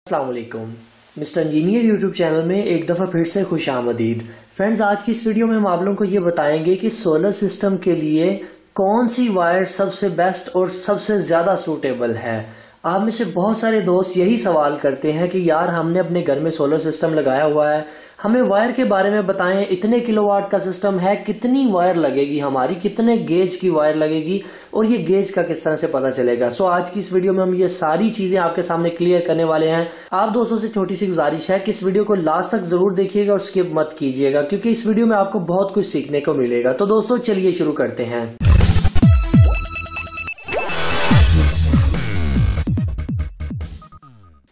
अस्सलाम वालेकुम। Mister engineer YouTube channel में एक दफ़ा फिर से खुश आमदीद। फ्रेंड्स, आज की इस वीडियो में हम आप लोगों को ये बताएंगे कि सोलर सिस्टम के लिए कौन सी वायर सबसे बेस्ट और सबसे ज़्यादा सूटेबल है। आप में से बहुत सारे दोस्त यही सवाल करते हैं कि यार हमने अपने घर में सोलर सिस्टम लगाया हुआ है, हमें वायर के बारे में बताएं। इतने किलोवाट का सिस्टम है, कितनी वायर लगेगी हमारी, कितने गेज की वायर लगेगी और ये गेज का किस तरह से पता चलेगा। सो आज की इस वीडियो में हम ये सारी चीजें आपके सामने क्लियर करने वाले हैं। आप दोस्तों से छोटी सी गुजारिश है कि इस वीडियो को लास्ट तक जरूर देखिएगा और स्किप मत कीजिएगा, क्योंकि इस वीडियो में आपको बहुत कुछ सीखने को मिलेगा। तो दोस्तों चलिए शुरू करते हैं।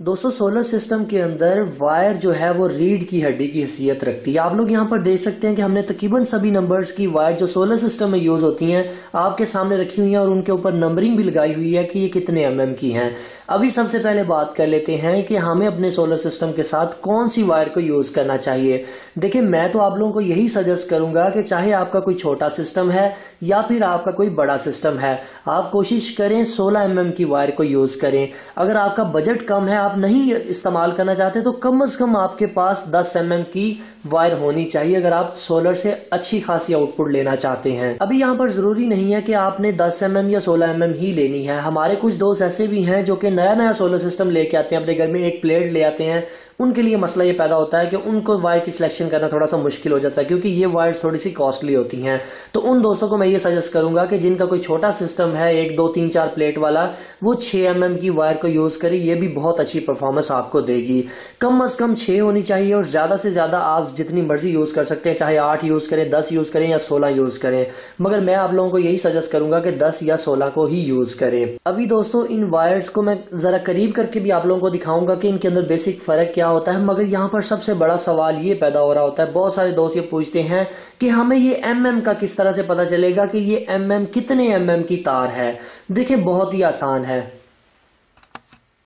दोस्तों, सोलर सिस्टम के अंदर वायर जो है वो रीढ़ की हड्डी की हैसियत रखती है। आप लोग यहाँ पर देख सकते हैं कि हमने तकरीबन सभी नंबर्स की वायर जो सोलर सिस्टम में यूज होती हैं आपके सामने रखी हुई हैं और उनके ऊपर नंबरिंग भी लगाई हुई है कि ये कितने एमएम की हैं। अभी सबसे पहले बात कर लेते हैं कि हमें अपने सोलर सिस्टम के साथ कौन सी वायर को यूज करना चाहिए। देखिए, मैं तो आप लोगों को यही सजेस्ट करूंगा कि चाहे आपका कोई छोटा सिस्टम है या फिर आपका कोई बड़ा सिस्टम है, आप कोशिश करें 16 एमएम की वायर को यूज करें। अगर आपका बजट कम है, आप नहीं इस्तेमाल करना चाहते, तो कम से कम आपके पास 10 एमएम की वायर होनी चाहिए अगर आप सोलर से अच्छी खासी आउटपुट लेना चाहते हैं। अभी यहाँ पर जरूरी नहीं है कि आपने 10 एमएम या 16 एमएम ही लेनी है। हमारे कुछ दोस्त ऐसे भी हैं जो कि नया नया सोलर सिस्टम लेके आते हैं, अपने घर में एक प्लेट ले आते हैं। उनके लिए मसला ये पैदा होता है कि उनको वायर की सिलेक्शन करना थोड़ा सा मुश्किल हो जाता है, क्योंकि ये वायर्स थोड़ी सी कॉस्टली होती हैं। तो उन दोस्तों को मैं ये सजेस्ट करूंगा कि जिनका कोई छोटा सिस्टम है, 1 2 3 4 प्लेट वाला, वो 6 एमएम की वायर को यूज करें। ये भी बहुत अच्छी परफॉर्मेंस आपको देगी। कम से कम 6 होनी चाहिए और ज्यादा से ज्यादा आप जितनी मर्जी यूज कर सकते हैं, चाहे 8 यूज करें, 10 यूज करें या 16 यूज करें, मगर मैं आप लोगों को यही सजेस्ट करूंगा कि 10 या 16 को ही यूज करें। अभी दोस्तों, इन वायर्स को मैं जरा करीब करके भी आप लोगों को दिखाऊंगा कि इनके अंदर बेसिक फर्क क्या होता है। मगर यहाँ पर सबसे बड़ा सवाल ये पैदा हो रहा होता है, बहुत सारे दोस्त ये पूछते हैं कि हमें ये एमएम का किस तरह से पता चलेगा कि ये एमएम कितने एमएम की तार है। देखिए, बहुत ही आसान है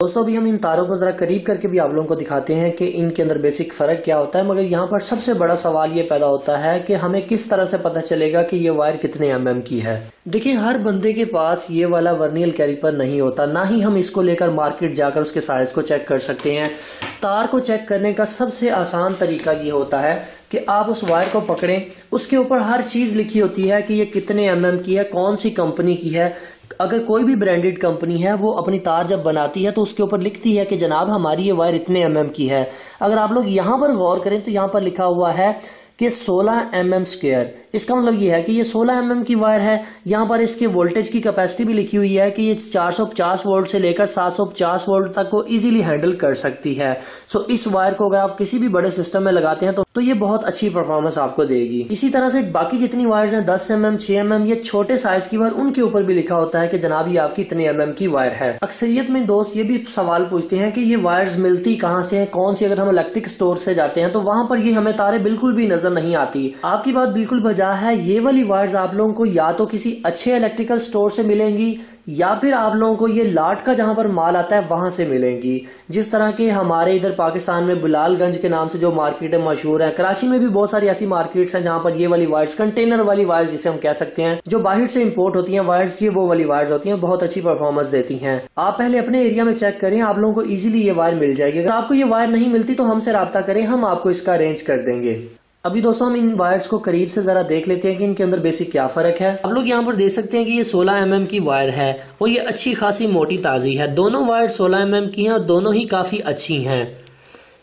दोस्तों। अभी हम इन तारों को जरा करीब करके भी आप लोगों को दिखाते हैं कि इनके अंदर बेसिक फर्क क्या होता है। मगर यहाँ पर सबसे बड़ा सवाल ये पैदा होता है कि हमें किस तरह से पता चलेगा कि ये वायर कितने एमएम की है। देखिए, हर बंदे के पास ये वाला वर्नियर कैलिपर नहीं होता, ना ही हम इसको लेकर मार्केट जाकर उसके साइज को चेक कर सकते हैं। तार को चेक करने का सबसे आसान तरीका ये होता है कि आप उस वायर को पकड़ें, उसके ऊपर हर चीज लिखी होती है कि ये कितने एमएम की है, कौन सी कंपनी की है। अगर कोई भी ब्रांडेड कंपनी है, वो अपनी तार जब बनाती है तो उसके ऊपर लिखती है कि जनाब हमारी ये वायर इतने एमएम की है। अगर आप लोग यहां पर गौर करें तो यहां पर लिखा हुआ है कि 16 mm स्क्वायर। इसका मतलब ये है कि ये 16 mm की वायर है। यहाँ पर इसके वोल्टेज की कैपेसिटी भी लिखी हुई है कि ये 450 वोल्ट से लेकर 750 वोल्ट तक को इजीली हैंडल कर सकती है। सो इस वायर को अगर आप किसी भी बड़े सिस्टम में लगाते हैं तो ये बहुत अच्छी परफॉर्मेंस आपको देगी। इसी तरह से बाकी जितनी वायर्स हैं, 10 mm, 6 mm, ये छोटे साइज की वायर, उनके ऊपर भी लिखा होता है कि जनाब ये आपकी इतने mm की वायर है। अक्सरियत में दोस्त ये भी सवाल पूछते हैं कि ये वायर्स मिलती कहाँ से है, कौन सी। अगर हम इलेक्ट्रिक स्टोर से जाते हैं तो वहां पर ये हमें तारे बिल्कुल भी नजर नहीं आती। आपकी बात बिल्कुल बजा है। ये वाली वायर्स आप लोगों को या तो किसी अच्छे इलेक्ट्रिकल स्टोर से मिलेंगी या फिर आप लोगों को ये लाट का जहां पर माल आता है वहां से मिलेंगी। जिस तरह के हमारे इधर पाकिस्तान में बिलालगंज के नाम से जो मार्केट है मशहूर है, कराची में भी बहुत सारी ऐसी मार्केट्स हैं जहां पर ये वाली वायर्स, कंटेनर वाली वायर्स जिसे हम कह सकते हैं, जो बाहर से इंपोर्ट होती हैं वायर्स, ये वो वाली वायर्स होती हैं, बहुत अच्छी परफॉर्मेंस देती हैं। आप पहले अपने एरिया में चेक करें, आप लोगों को इजीली ये वायर मिल जाएगी। अगर आपको ये वायर नहीं मिलती तो हमसे राब्ता करें, हम आपको इसका अरेंज कर देंगे। अभी दोस्तों, हम इन वायर्स को करीब से जरा देख लेते हैं कि इनके अंदर बेसिक क्या फर्क है। आप लोग यहाँ पर देख सकते हैं कि ये 16 एमएम की वायर है और ये अच्छी खासी मोटी ताजी है। दोनों वायर 16 एमएम की हैं और दोनों ही काफी अच्छी हैं।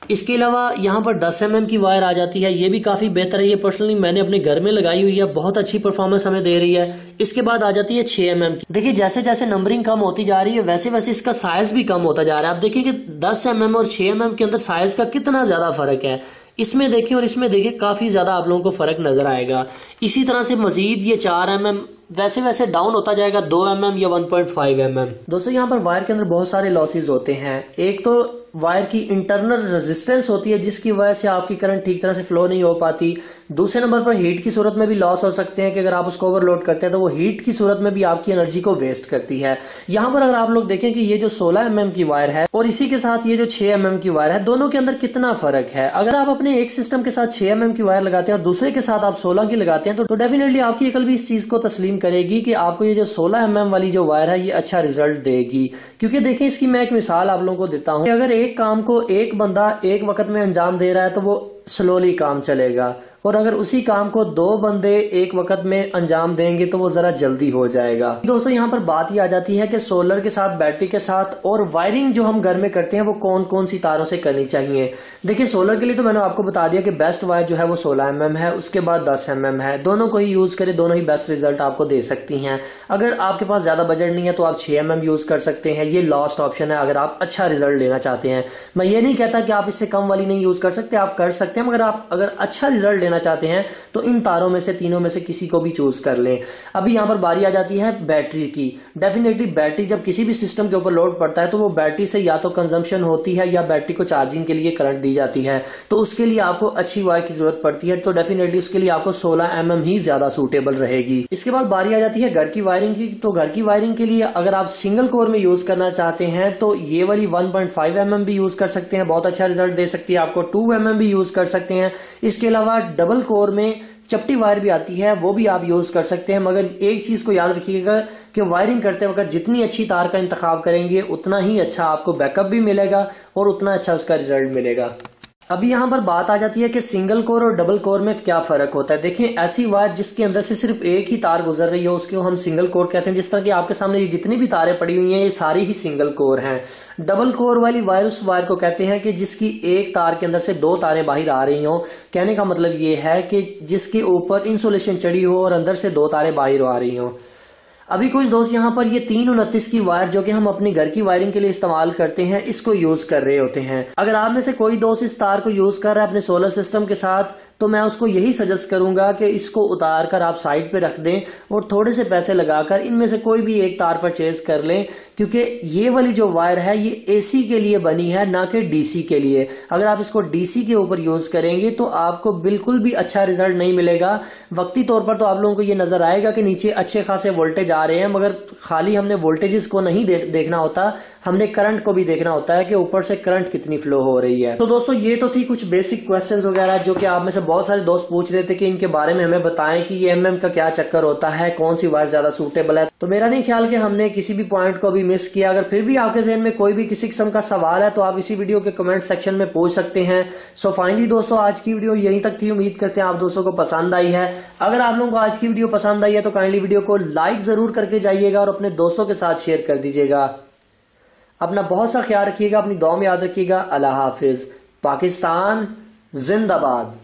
इसके अलावा यहाँ पर 10 एमएम की वायर आ जाती है, ये भी काफी बेहतर है। ये पर्सनली मैंने अपने घर में लगाई हुई है, बहुत अच्छी परफॉर्मेंस हमें दे रही है। इसके बाद आ जाती है 6 एमएम की। देखिए, जैसे जैसे नंबरिंग कम होती जा रही है वैसे वैसे इसका साइज भी कम होता जा रहा है। आप देखिए कि 10 एमएम और 6 एमएम के अंदर साइज का कितना ज्यादा फर्क है। इसमें देखिए और इसमें देखिए, काफी ज्यादा आप लोगों को फर्क नजर आएगा। इसी तरह से मजीद ये 4 एमएम वैसे वैसे डाउन होता जाएगा, 2 एमएम या 1.5 एमएम। दोस्तों, यहाँ पर वायर के अंदर बहुत सारे लॉसेज होते हैं। एक तो वायर की इंटरनल रेजिस्टेंस होती है जिसकी वजह से आपकी करंट ठीक तरह से फ्लो नहीं हो पाती। दूसरे नंबर पर हीट की सूरत में भी लॉस हो सकते हैं कि अगर आप उसको ओवरलोड करते हैं तो वो हीट की सूरत में भी आपकी एनर्जी को वेस्ट करती है। यहाँ पर अगर आप लोग देखें कि ये जो 16 एमएम की वायर है और इसी के साथ ये जो 6 एमएम की वायर है, दोनों के अंदर कितना फर्क है। अगर आप अपने एक सिस्टम के साथ 6 एमएम की वायर लगाते हैं और दूसरे के साथ आप 16 की लगाते हैं तो डेफिनेटली आपकी अकल भी इस चीज को तस्लीम करेगी कि आपको ये जो 16 एमएम वाली जो वायर है ये अच्छा रिजल्ट देगी। क्योंकि देखें, इसकी मैं एक मिसाल आप लोगों को देता हूँ। अगर एक काम को एक बंदा एक वक्त में अंजाम दे रहा है तो वो स्लोली काम चलेगा, और अगर उसी काम को दो बंदे एक वक्त में अंजाम देंगे तो वो जरा जल्दी हो जाएगा। दोस्तों यहाँ पर बात ही आ जाती है कि सोलर के साथ, बैटरी के साथ और वायरिंग जो हम घर में करते हैं वो कौन कौन सी तारों से करनी चाहिए। देखिए सोलर के लिए तो मैंने आपको बता दिया कि बेस्ट वायर जो है वो 16 mm है, उसके बाद 10 mm है। दोनों को ही यूज करें, दोनों ही बेस्ट रिजल्ट आपको दे सकती हैं। अगर आपके पास ज्यादा बजट नहीं है तो आप 6 mm यूज कर सकते हैं, ये लास्ट ऑप्शन है अगर आप अच्छा रिजल्ट लेना चाहते हैं। मैं ये नहीं कहता कि आप इससे कम वाली नहीं यूज कर सकते, आप कर सकते हैं, मगर आप अगर अच्छा रिजल्ट लेना चाहते हैं तो इन तारों में से, तीनों में से किसी को भी चूज कर लें। अभी यहां पर बारी आ जाती है बैटरी की। डेफिनेटली बैटरी जब किसी भी सिस्टम के ऊपर लोड पड़ता है तो वो बैटरी से या तो कंजम्पशन होती है या बैटरी को चार्जिंग के लिए करंट दी जाती है, तो उसके लिए आपको अच्छी वायर की जरूरत पड़ती है। तो डेफिनेटली उसके लिए आपको 16 mm ही ज्यादा सूटेबल रहेगी। इसके बाद बारी आ जाती है घर की वायरिंग की। तो घर की वायरिंग के लिए अगर आप सिंगल कोर में यूज करना चाहते हैं तो ये वाली 1.5 mm भी यूज कर सकते हैं, बहुत अच्छा रिजल्ट दे सकती है आपको। 2 mm भी यूज कर सकते हैं। इसके अलावा डबल कोर में चपटी वायर भी आती है, वो भी आप यूज कर सकते हैं। मगर एक चीज को याद रखिएगा कि वायरिंग करते वक्त जितनी अच्छी तार का इंतखाब करेंगे उतना ही अच्छा आपको बैकअप भी मिलेगा और उतना अच्छा उसका रिजल्ट मिलेगा। अभी यहाँ पर बात आ जाती है कि सिंगल कोर और डबल कोर में क्या फर्क होता है। देखिए ऐसी वायर जिसके अंदर से सिर्फ एक ही तार गुजर रही हो उसको हम सिंगल कोर कहते हैं। जिस तरह की आपके सामने ये जितनी भी तारें पड़ी हुई हैं ये सारी ही सिंगल कोर हैं। डबल कोर वाली वायर उस वायर को कहते हैं कि जिसकी एक तार के अंदर से दो तारें बाहर आ रही हो। कहने का मतलब ये है कि जिसके ऊपर इंसुलेशन चढ़ी हो और अंदर से दो तारें बाहर आ रही हो। अभी कुछ दोस्त यहाँ पर ये 329 की वायर जो कि हम अपनी घर की वायरिंग के लिए इस्तेमाल करते हैं इसको यूज कर रहे होते हैं। अगर आप में से कोई दोस्त इस तार को यूज कर रहा है अपने सोलर सिस्टम के साथ तो मैं उसको यही सजेस्ट करूंगा कि इसको उतार कर आप साइड पे रख दें और थोड़े से पैसे लगाकर इनमें से कोई भी एक तार परचेज कर लें, क्योंकि ये वाली जो वायर है ये एसी के लिए बनी है ना कि डीसी के लिए। अगर आप इसको डीसी के ऊपर यूज करेंगे तो आपको बिल्कुल भी अच्छा रिजल्ट नहीं मिलेगा। वक्ती तौर पर तो आप लोगों को ये नजर आएगा कि नीचे अच्छे खासे वोल्टेज आ रहे हैं, मगर खाली हमने वोल्टेजेस को नहीं देखना होता, हमने करंट को भी देखना होता है कि ऊपर से करंट कितनी फ्लो हो रही है। तो दोस्तों ये तो थी कुछ बेसिक क्वेश्चंस वगैरह जो कि आप में से बहुत सारे दोस्त पूछ रहे थे कि इनके बारे में हमें बताएं कि ये एमएम का क्या चक्कर होता है, कौन सी वायर ज्यादा सूटेबल है। तो मेरा नहीं ख्याल कि हमने किसी भी पॉइंट को भी मिस किया। अगर फिर भी आपके जहन में कोई भी किसी किस्म का सवाल है तो आप इसी वीडियो के कमेंट सेक्शन में पूछ सकते हैं। सो फाइनली दोस्तों आज की वीडियो यहीं तक थी। उम्मीद करते हैं आप दोस्तों को पसंद आई है। अगर आप लोगों को आज की वीडियो पसंद आई है तो काइंडली वीडियो को लाइक जरूर करके जाइएगा और अपने दोस्तों के साथ शेयर कर दीजिएगा। अपना बहुत सा ख्याल रखिएगा, अपनी दुआ में याद रखिएगा। अल्लाह हाफिज। पाकिस्तान जिंदाबाद।